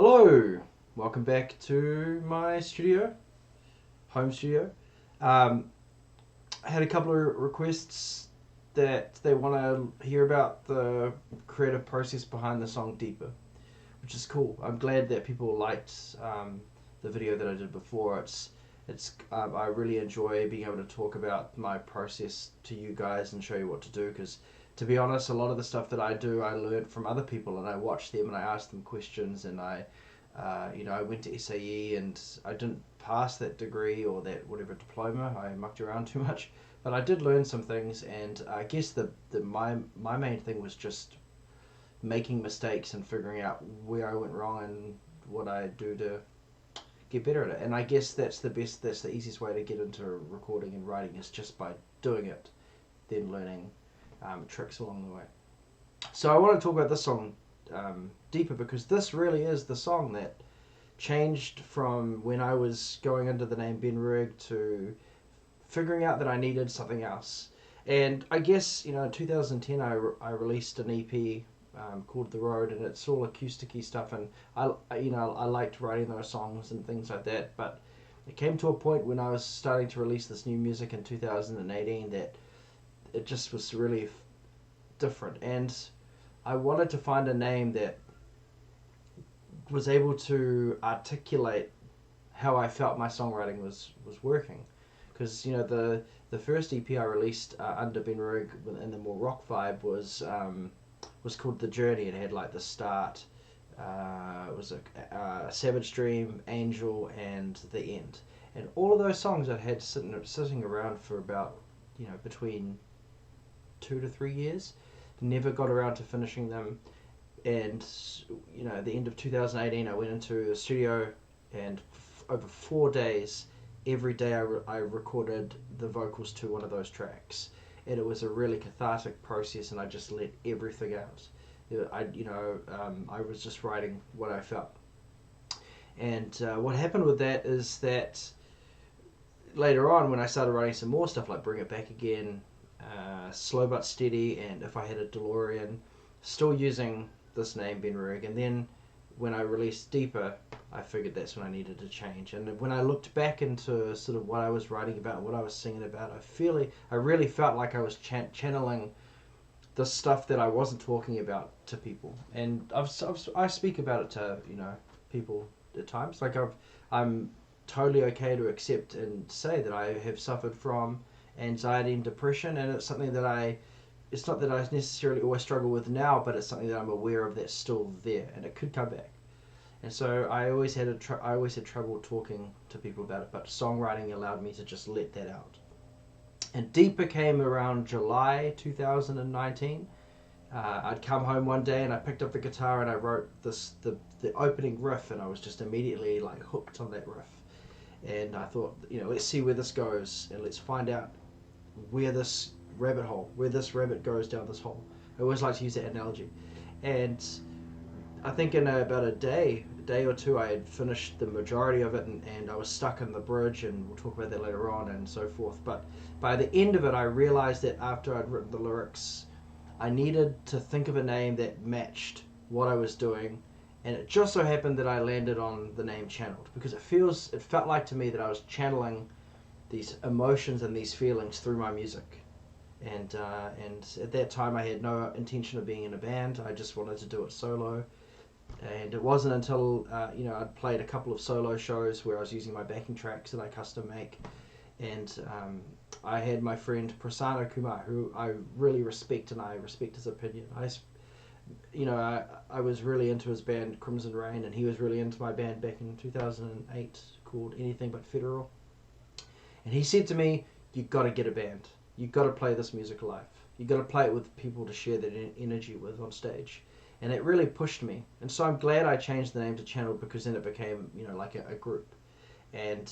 Hello, welcome back to my studio, home studio. Um, I had a couple of requests that they want to hear about the creative process behind the song Deeper, which is cool. I'm glad that people liked the video that I did before. It's I really enjoy being able to talk about my process to you guys and show you what to do because to be honest, a lot of the stuff that I do I learned from other people and I watched them and I asked them questions and I went to SAE and I didn't pass that degree or that whatever diploma. I mucked around too much, but I did learn some things and I guess my main thing was just making mistakes and figuring out where I went wrong and what I do to get better at it. And I guess that's the easiest way to get into recording and writing is just by doing it, then learning tricks along the way. So I want to talk about this song Deeper because this really is the song that changed from when I was going under the name Ben Rig to figuring out that I needed something else. And I guess, in 2010 I released an EP called The Road, and it's all acousticy stuff, and I liked writing those songs and things like that, but it came to a point when I was starting to release this new music in 2018 that it just was really different, and I wanted to find a name that was able to articulate how I felt my songwriting was working, because the first EP I released under Ben Rig in the more rock vibe was called The Journey. It had like the start, it was a Savage Dream, Angel, and The End, and all of those songs I had sitting around for about between 2 to 3 years. Never got around to finishing them, and at the end of 2018 I went into the studio and over 4 days every day I recorded the vocals to one of those tracks, and it was a really cathartic process and I just let everything out. I was just writing what I felt, and what happened with that is that later on when I started writing some more stuff like Bring It Back Again, Slow But Steady, and If I Had a DeLorean, still using this name Ben Rig, and then when I released Deeper I figured that's when I needed to change. And when I looked back into sort of what I was writing about, what I was singing about, I really felt like I was channeling the stuff that I wasn't talking about to people, and I speak about it to people at times. Like I'm totally okay to accept and say that I have suffered from anxiety and depression, and it's something that it's not that I necessarily always struggle with now, but it's something that I'm aware of that's still there and it could come back. And so I always had trouble talking to people about it, but songwriting allowed me to just let that out. And Deeper came around July 2019. I'd come home one day and I picked up the guitar and I wrote the opening riff, and I was just immediately like hooked on that riff. And I thought, let's see where this goes and let's find out where this rabbit goes down this hole. I always like to use that analogy. And I think in about a day or two, I had finished the majority of it, and I was stuck in the bridge, and we'll talk about that later on and so forth. But by the end of it, I realized that after I'd written the lyrics, I needed to think of a name that matched what I was doing, and it just so happened that I landed on the name Channeled, because it felt like to me that I was channeling these emotions and these feelings through my music. And at that time I had no intention of being in a band. I just wanted to do it solo. And it wasn't until I'd played a couple of solo shows where I was using my backing tracks that I custom make, and I had my friend Prasanna Kumar, who I really respect, and I respect his opinion. I was really into his band Crimson Rain, and he was really into my band back in 2008 called Anything But Federal. And he said to me, "You got to get a band. You got to play this music live. You got to play it with people to share that energy with on stage." And it really pushed me. And so I'm glad I changed the name to Channeled, because then it became, like a group. And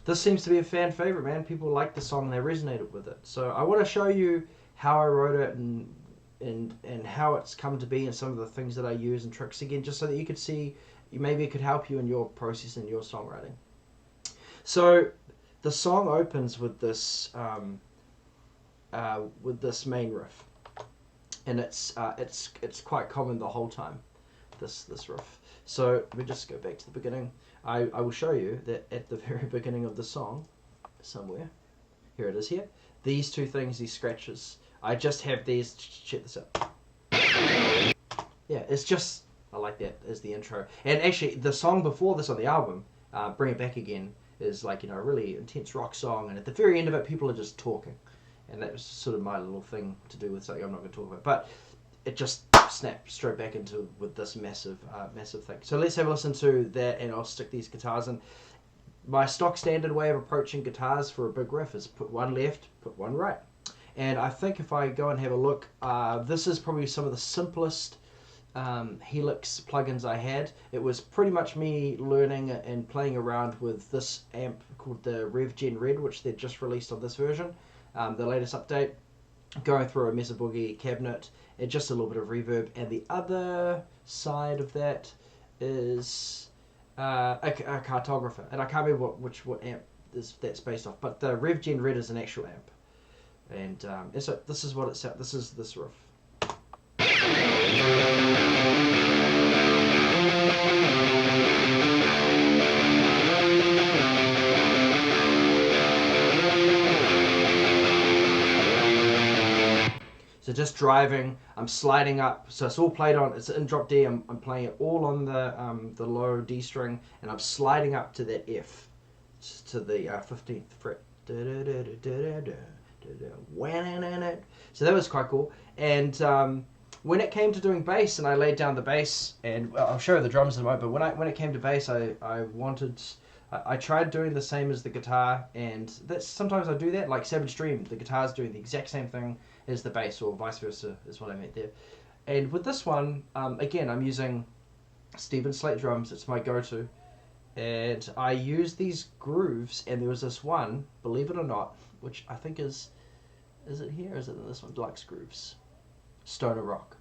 this seems to be a fan favorite, man. People like the song and they resonated with it. So I want to show you how I wrote it and how it's come to be and some of the things that I use and tricks again, just so that you could see, maybe it could help you in your process and your songwriting. So the song opens with this main riff. And it's quite common the whole time. this riff. So let me just go back to the beginning. I will show you that at the very beginning of the song, somewhere, here it is here, these two things, these scratches, I just have these, check this out. Yeah, it's just, I like that as the intro. And actually, the song before this on the album, Bring It Back Again, is like, a really intense rock song, and at the very end of it, people are just talking. And that was sort of my little thing to do with something I'm not going to talk about. But it just snapped straight back into with this massive thing. So let's have a listen to that, and I'll stick these guitars in. My stock standard way of approaching guitars for a big riff is put one left, put one right. And I think if I go and have a look, this is probably some of the simplest Helix plugins I had. It was pretty much me learning and playing around with this amp called the Rev Gen Red, which they just released on this version, the latest update, going through a Mesa Boogie cabinet and just a little bit of reverb. And the other side of that is a cartographer, and I can't remember what amp that's based off, but the Rev Gen Red is an actual amp. And so this is what it's at. This is this riff. So just driving, I'm sliding up. So it's all played on. It's in drop D. I'm playing it all on the low D string, and I'm sliding up to that F, to the 15th fret. So that was quite cool. And when it came to doing bass, and I laid down the bass, and I'll show you the drums in a moment, but when it came to bass, I tried doing the same as the guitar, and that's sometimes I do that, like Savage Dream, the guitar's doing the exact same thing as the bass, or vice versa is what I meant there. And with this one, again, I'm using Stephen Slate drums. It's my go-to, and I use these grooves, and there was this one, believe it or not, which I think is it here, or is it in this one? Deluxe Grooves. Stoner Rock.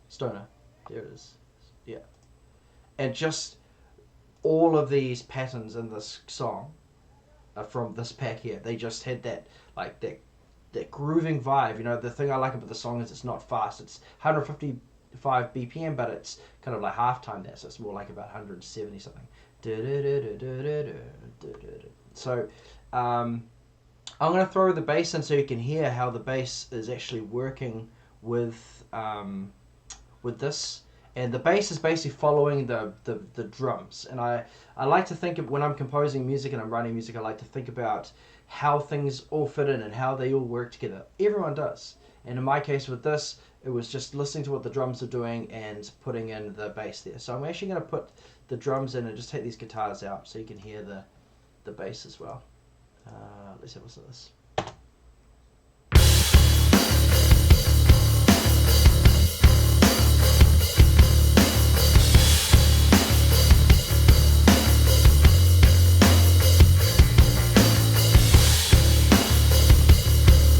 Stoner. There it is. Yeah. And just all of these patterns in this song are from this pack here. They just had that, like, that grooving vibe. The thing I like about the song is it's not fast. It's 155 BPM, but it's kind of like half time that, so it's more like about 170 something. So, I'm going to throw the bass in so you can hear how the bass is actually working with this, and the bass is basically following the drums. And I like to think of, when I'm composing music and I'm writing music, I like to think about how things all fit in and how they all work together. Everyone does, and in my case with this, it was just listening to what the drums are doing and putting in the bass there. So I'm actually going to put the drums in and just take these guitars out so you can hear the bass as well. Let's have a listen to this.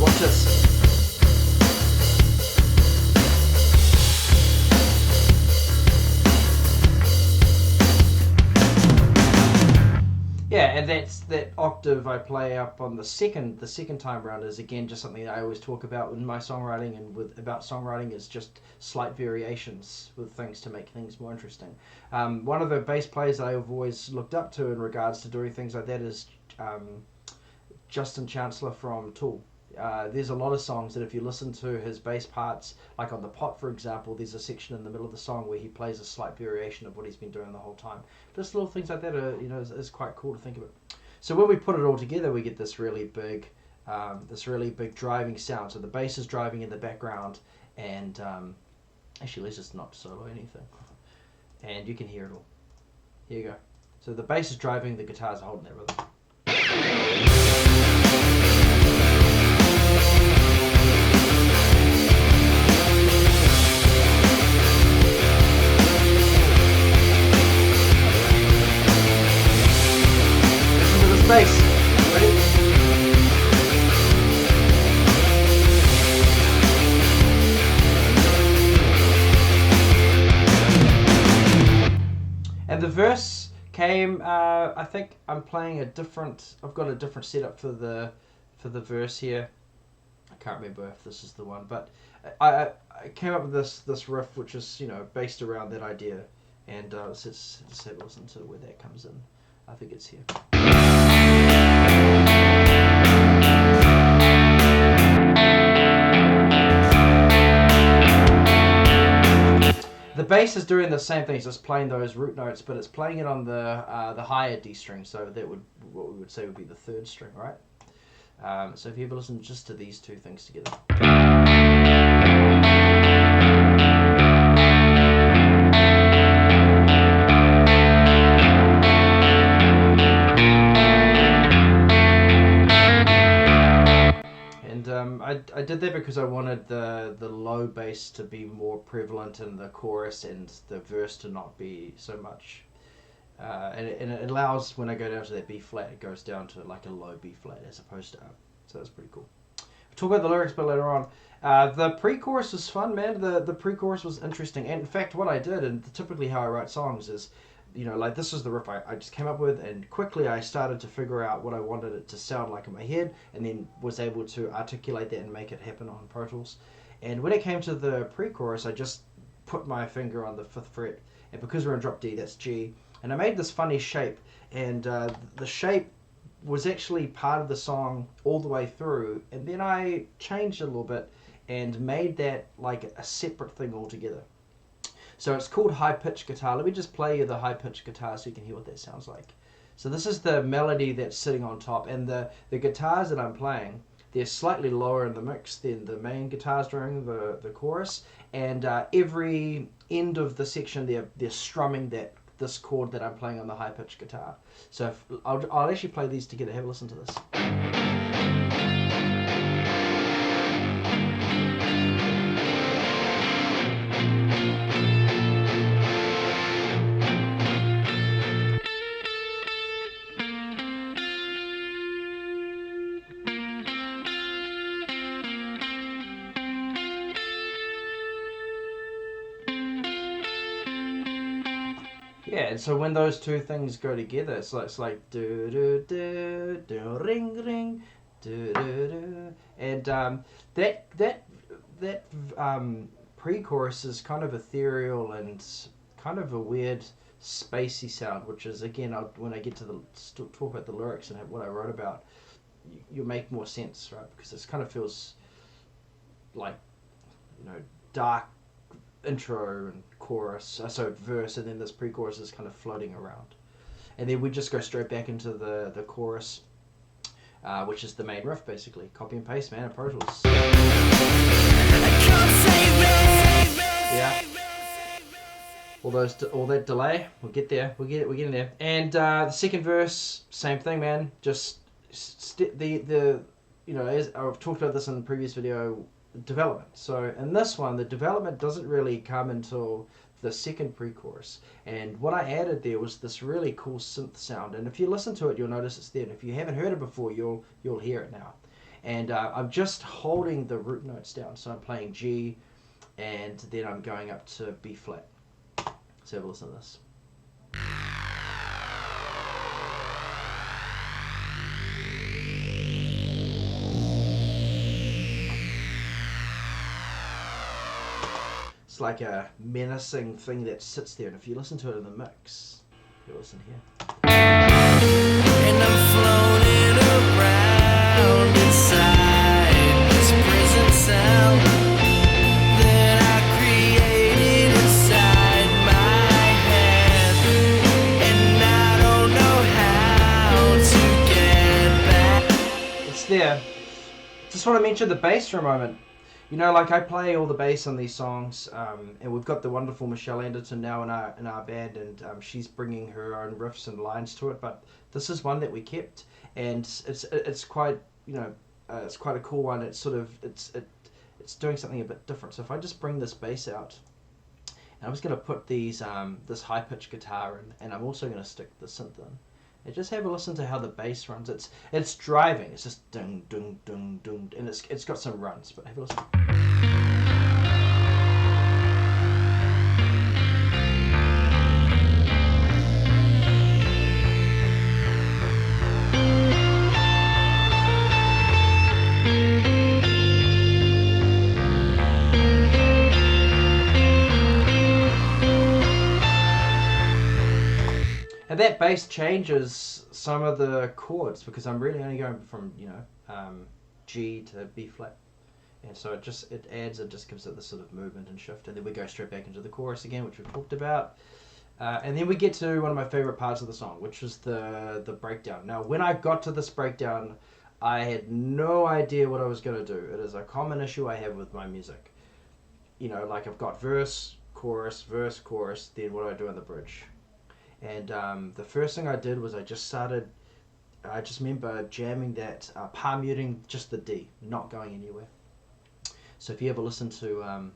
Watch this. Yeah, and that octave I play up on the second time round is again just something that I always talk about in my songwriting, and about songwriting is just slight variations with things to make things more interesting. One of the bass players that I've always looked up to in regards to doing things like that is Justin Chancellor from Tool. There's a lot of songs that if you listen to his bass parts, like on The Pot for example, there's a section in the middle of the song where he plays a slight variation of what he's been doing the whole time. Just little things like that are, is quite cool to think about. So when we put it all together, we get this really big driving sound. So the bass is driving in the background, and actually let's just not solo anything, and you can hear it all. Here you go. So the bass is driving, the guitars are holding that rhythm. Bass. Ready? And the verse came, I think I'm playing I've got a different setup for the verse here. I can't remember if this is the one, but I came up with this riff which is, based around that idea And let's have a listen to where that comes in. I think it's here. The bass is doing the same thing, it's just playing those root notes, but it's playing it on the higher D string, so that would, what we would say would be the third string, right? So if you ever listen just to these two things together. I did that because I wanted the low bass to be more prevalent in the chorus and the verse to not be so much. And it allows, when I go down to that B flat, it goes down to like a low B flat as opposed to up. So that's pretty cool. We'll talk about the lyrics a bit later on. The pre-chorus was fun, man. The pre-chorus was interesting. And in fact, what I did, and typically how I write songs is, you know, like this was the riff I just came up with, and quickly I started to figure out what I wanted it to sound like in my head, and then was able to articulate that and make it happen on Pro Tools. And when it came to the pre-chorus, I just put my finger on the 5th fret, and because we're in drop D, that's G, and I made this funny shape, and the shape was actually part of the song all the way through, and then I changed it a little bit and made that like a separate thing altogether. So it's called high-pitched guitar. Let me just play you the high-pitched guitar so you can hear what that sounds like. So this is the melody that's sitting on top, and the guitars that I'm playing, they're slightly lower in the mix than the main guitars during the chorus, and every end of the section they're strumming this chord that I'm playing on the high-pitched guitar. So I'll actually play these together. Have a listen to this. Yeah, and so when those two things go together, it's like do do do do ring ring do do do, and that pre-chorus is kind of ethereal and kind of a weird spacey sound, which is again when I get to talk about the lyrics and what I wrote about, you make more sense, right? Because this kind of feels like, you know, dark intro and chorus, so verse, and then this pre-chorus is kind of floating around, and then we just go straight back into the chorus, which is the main riff, basically. Copy and paste, man, in Pro Tools. Yeah. All that delay, we'll get there. We're getting there. And the second verse, same thing, man. Just the you know, as I've talked about this in the previous video, development. So in this one, the development doesn't really come until the second pre-chorus, and what I added there was this really cool synth sound, and if you listen to it, you'll notice it's there, and if you haven't heard it before, you'll hear it now. And I'm just holding the root notes down, so I'm playing G, and then I'm going up to B flat. Let's have a listen to this. It's like a menacing thing that sits there, and if you listen to it in the mix, you'll listen here. And I'm floating around inside this prison cell that I created inside my head, and I don't know how to get back. It's there. Just want to mention the bass for a moment. You know, like I play all the bass on these songs, and we've got the wonderful Michelle Anderton now in our band, and she's bringing her own riffs and lines to it. But this is one that we kept, and it's quite, you know, it's quite a cool one. It's sort of it's doing something a bit different. So if I just bring this bass out, and I'm just going to put these this high pitched guitar in, and I'm also going to stick the synth in. And just have a listen to how the bass runs. It's driving. It's just ding ding ding ding, and it's got some runs. But have a listen. And that bass changes some of the chords because I'm really only going from, G to B flat. And so it just gives it this sort of movement and shift. And then we go straight back into the chorus again, which we've talked about. And then we get to one of my favorite parts of the song, which is the breakdown. Now, when I got to this breakdown, I had no idea what I was going to do. It is a common issue I have with my music. Like I've got verse, chorus, then what do I do in the bridge? And the first thing I did was I just remember jamming that, palm muting just the D, not going anywhere. So if you ever listen to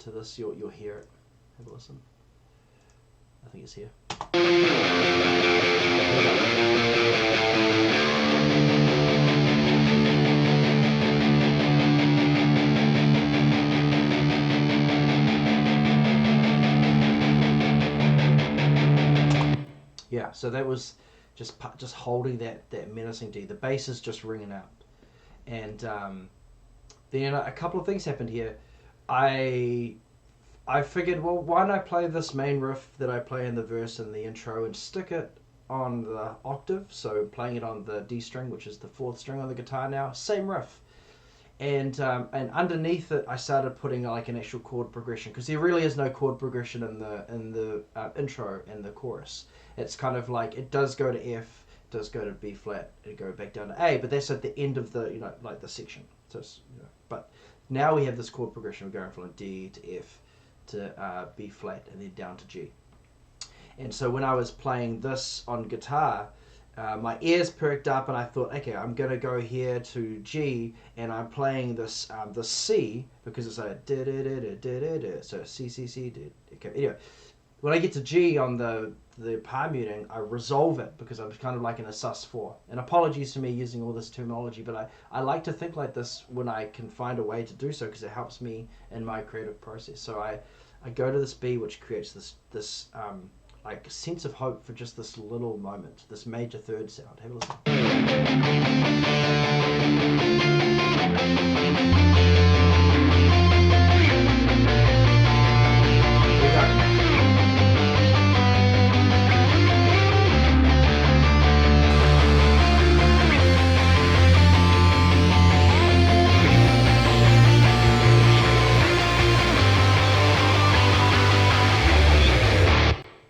this, you'll hear it. Have a listen. I think it's here. Yeah, so that was just holding that menacing D. The bass is just ringing out, and then a couple of things happened here. I figured, well, why don't I play this main riff that I play in the verse and the intro and stick it on the octave, so playing it on the D string, which is the fourth string on the guitar now, same riff. And underneath it, I started putting like an actual chord progression, because there really is no chord progression in the intro and the chorus. It's kind of like it does go to F, does go to B flat, it go back down to A, but that's at the end of the like the section. So it's, but now we have this chord progression. We're going from D to F to B flat and then down to G. And so when I was playing this on guitar, my ears perked up and I thought, okay, I'm going to go here to G, and I'm playing this the C, because it's a da da da da da da, so C C C da. Okay, anyway, when I get to G on the palm muting, I resolve it because I'm kind of like in a sus4. And apologies for me using all this terminology, but I like to think like this when I can find a way to do so, because it helps me in my creative process. So I go to this B, which creates this like sense of hope for just this little moment, this major third sound. Have a listen. Here we go.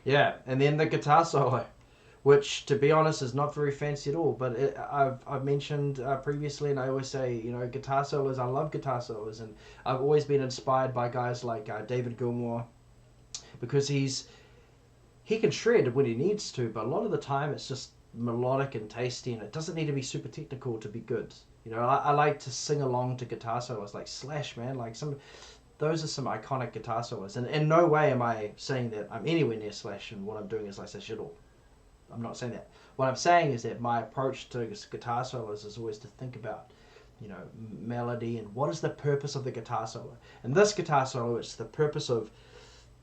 Yeah, and then the guitar solo, which, to be honest, is not very fancy at all. But I've mentioned previously, and I always say, guitar solos. I love guitar solos, and I've always been inspired by guys like David Gilmour, because he can shred when he needs to, but a lot of the time it's just melodic and tasty, and it doesn't need to be super technical to be good. I like to sing along to guitar solos like Slash, man, like those are some iconic guitar solos, and in no way am I saying that I'm anywhere near Slash and what I'm doing is like Slash at all. I'm not saying that. What I'm saying is that my approach to guitar solos is always to think about, melody and what is the purpose of the guitar solo. And this guitar solo, it's the purpose of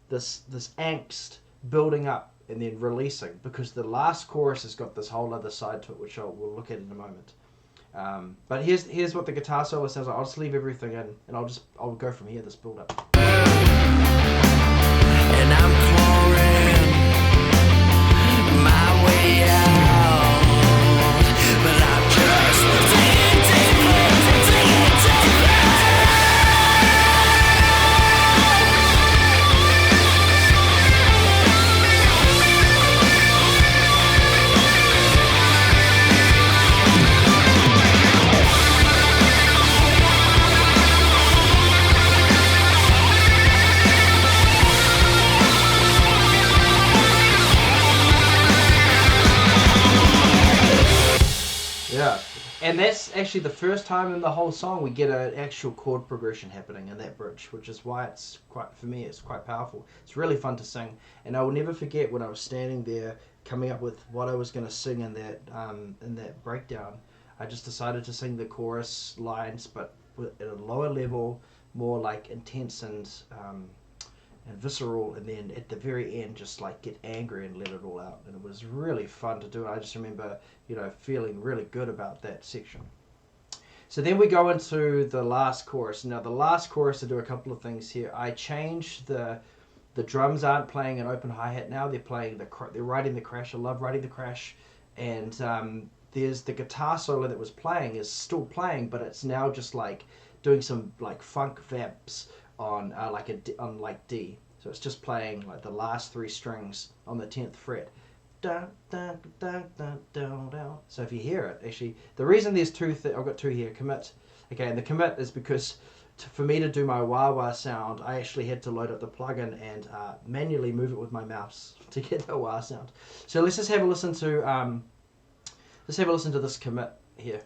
this angst building up and then releasing, because the last chorus has got this whole other side to it, which we'll look at in a moment. But here's what the guitar solo sounds like. I'll just leave everything in, and I'll go from here. This build up. And I'm clawing my way out, but I'm just digging deeper. Yeah, and that's actually the first time in the whole song we get an actual chord progression happening in that bridge, which is why it's quite powerful. It's really fun to sing, and I will never forget when I was standing there coming up with what I was going to sing in that breakdown. I just decided to sing the chorus lines, but at a lower level, more like intense and visceral, and then at the very end just like get angry and let it all out. And it was really fun to do. I just remember feeling really good about that section. So then we go into the last chorus. Now the last chorus, to do a couple of things here. I changed the The drums aren't playing an open hi-hat now. They're riding the crash. I love riding the crash. And there's the guitar solo that was playing is still playing, but it's now just like doing some like funk vamps on like D. So it's just playing like the last 3 strings on the 10th fret. Dun, dun, dun, dun, dun, dun. So if you hear it, actually, the reason there's 2, I've got 2 here, commit. Okay, and the commit is because for me to do my wah-wah sound, I actually had to load up the plugin and manually move it with my mouse to get the wah sound. So let's just have a listen to this commit here.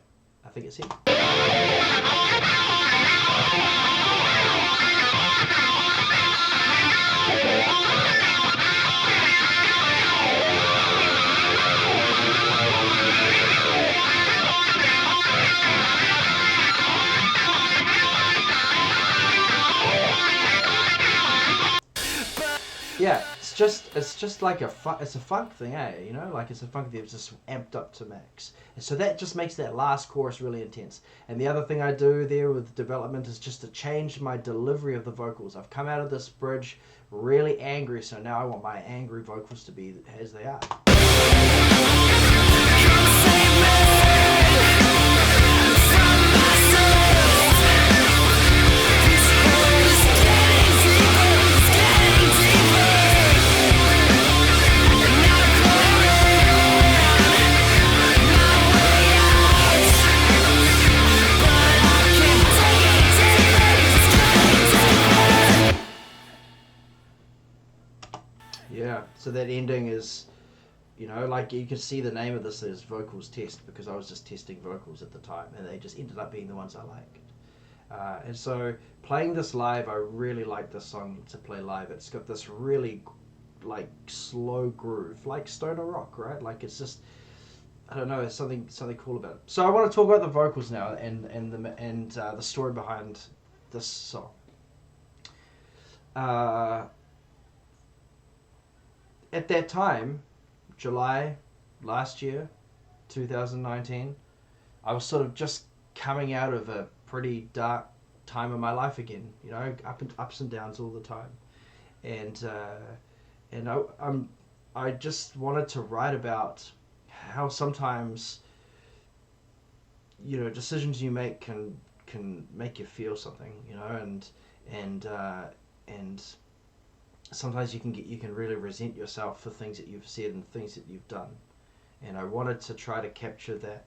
I think it's here. Yeah, it's just like it's a funk thing, you know, like it's a funk thing that's just amped up to max. And so that just makes that last chorus really intense. And the other thing I do there with development is just to change my delivery of the vocals. I've come out of this bridge really angry, so now I want my angry vocals to be as they are. Yeah, so that ending is, you know, like you can see the name of this is Vocals Test, because I was just testing vocals at the time and they just ended up being the ones I liked. And so playing this live, I really like this song to play live. It's got this really like slow groove, like stoner rock, right? Like it's just, I don't know, there's something cool about it. So I want to talk about the vocals now and the story behind this song. At that time, July last year, 2019, I was sort of just coming out of a pretty dark time of my life again. You know, ups and downs all the time, and I just wanted to write about how sometimes, you know, decisions you make can make you feel something, you know, and sometimes you can really resent yourself for things that you've said and things that you've done, and I wanted to try to capture that.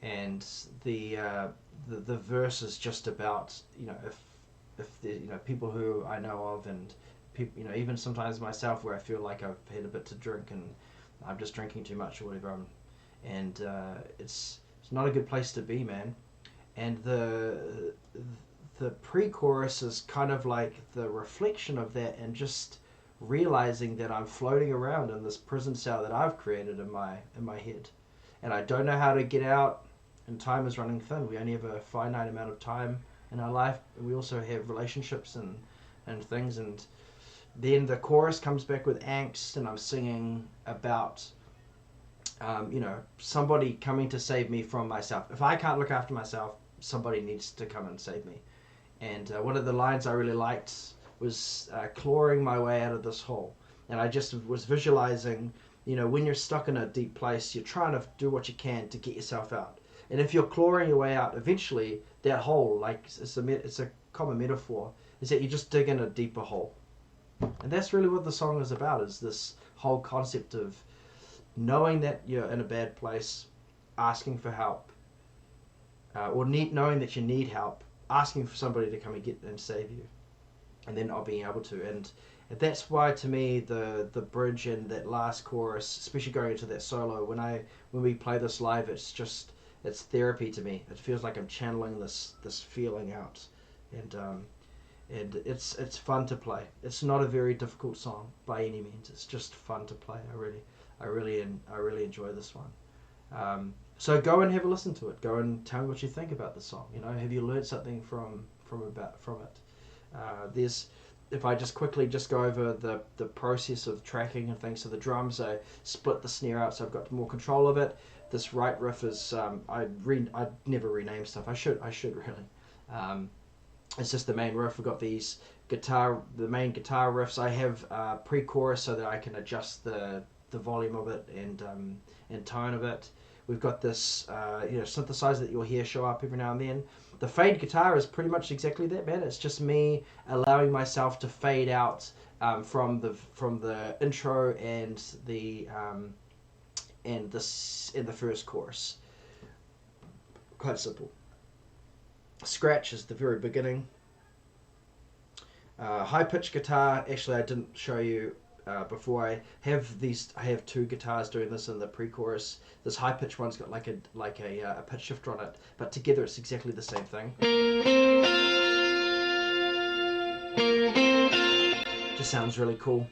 And the verse is just about, you know, if the, you know, people who I know of, and people, you know, even sometimes myself, where I feel like I've had a bit to drink and I'm just drinking too much or whatever, and it's not a good place to be, man. And the pre-chorus is kind of like the reflection of that, and just realizing that I'm floating around in this prison cell that I've created in my head, and I don't know how to get out, and time is running thin. We only have a finite amount of time in our life, and we also have relationships and things. And then the chorus comes back with angst, and I'm singing about you know, somebody coming to save me from myself. If I can't look after myself, somebody needs to come and save me. And one of the lines I really liked was clawing my way out of this hole. And I just was visualizing, you know, when you're stuck in a deep place, you're trying to do what you can to get yourself out. And if you're clawing your way out, eventually that hole, like it's a common metaphor, is that you just dig in a deeper hole. And that's really what the song is about, is this whole concept of knowing that you're in a bad place, asking for help, or knowing that you need help, asking for somebody to come and get and save you, and then not being able to. And that's why, to me, the bridge and that last chorus, especially going into that solo, when we play this live, it's therapy to me. It feels like I'm channeling this feeling out, and it's fun to play. It's not a very difficult song by any means. It's just fun to play. I really enjoy this one. So go and have a listen to it. Go and tell me what you think about the song. You know, have you learned something from it? If I just quickly go over the process of tracking and things. So the drums, I split the snare out, so I've got more control of it. This right riff is I'd never rename stuff. I should really. it's just the main riff. We've got these the main guitar riffs. I have pre-chorus so that I can adjust the volume of it and tone of it. We've got this synthesizer that you'll hear show up every now and then. The fade guitar is pretty much exactly that, man. It's just me allowing myself to fade out from the intro and the first chorus. Quite simple. Scratch is the very beginning. High pitch guitar. Actually, I didn't show you before. I have two guitars doing this in the pre-chorus. This high pitch one's got like a pitch shifter on it, but together it's exactly the same thing. Just sounds really cool.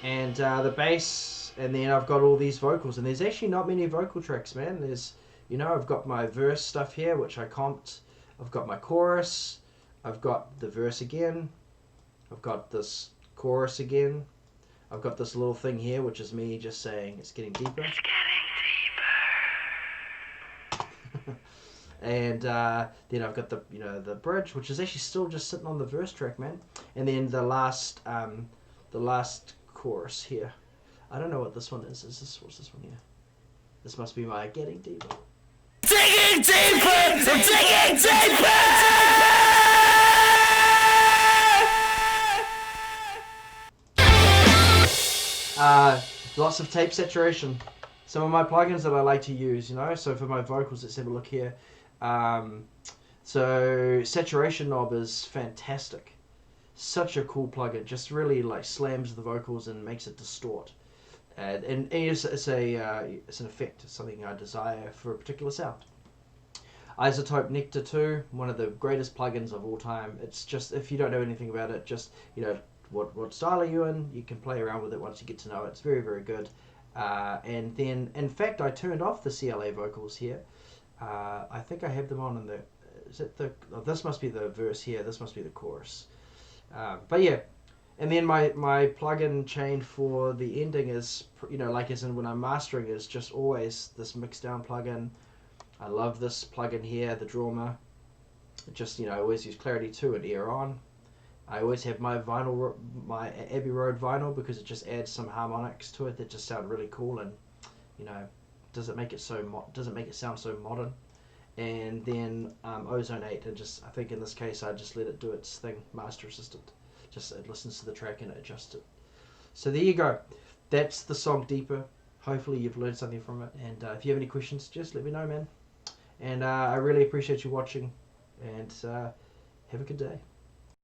And the bass, and then I've got all these vocals, and there's actually not many vocal tracks, man. There's, I've got my verse stuff here, which I comped. I've got my chorus. I've got the verse again. I've got this chorus again. I've got this little thing here, which is me just saying it's getting deeper. It's getting deeper. And then I've got the bridge, which is actually still just sitting on the verse track, man. And then the last chorus here. I don't know what this one is. What's this one here? This must be my getting deeper. Digging deeper! Digging deeper! Lots of tape saturation. Some of my plugins that I like to use, so for my vocals, let's have a look here. So Saturation Knob is fantastic. Such a cool plugin. Just really slams the vocals and makes it distort. And it's an effect. It's something I desire for a particular sound. Isotope Nectar 2, one of the greatest plugins of all time. It's just, if you don't know anything about it, just, what style are you in? You can play around with it once you get to know it. It's very, very good. And then, in fact, I turned off the CLA vocals here. I think I have them on in this must be the verse here. This must be the chorus. But yeah. And then my plugin chain for the ending is, as in when I'm mastering, is just always this mixdown plugin. I love this plugin here, the Drama. Just, I always use Clarity 2 and Ear On. I always have my Abbey Road vinyl because it just adds some harmonics to it that just sound really cool and, doesn't make it sound so modern. And then Ozone 8, and I think in this case I just let it do its thing, Master Assistant. Just it listens to the track and it adjusts it. So there you go. That's the song Deeper. Hopefully you've learned something from it. And if you have any questions, just let me know, man. And I really appreciate you watching. And have a good day.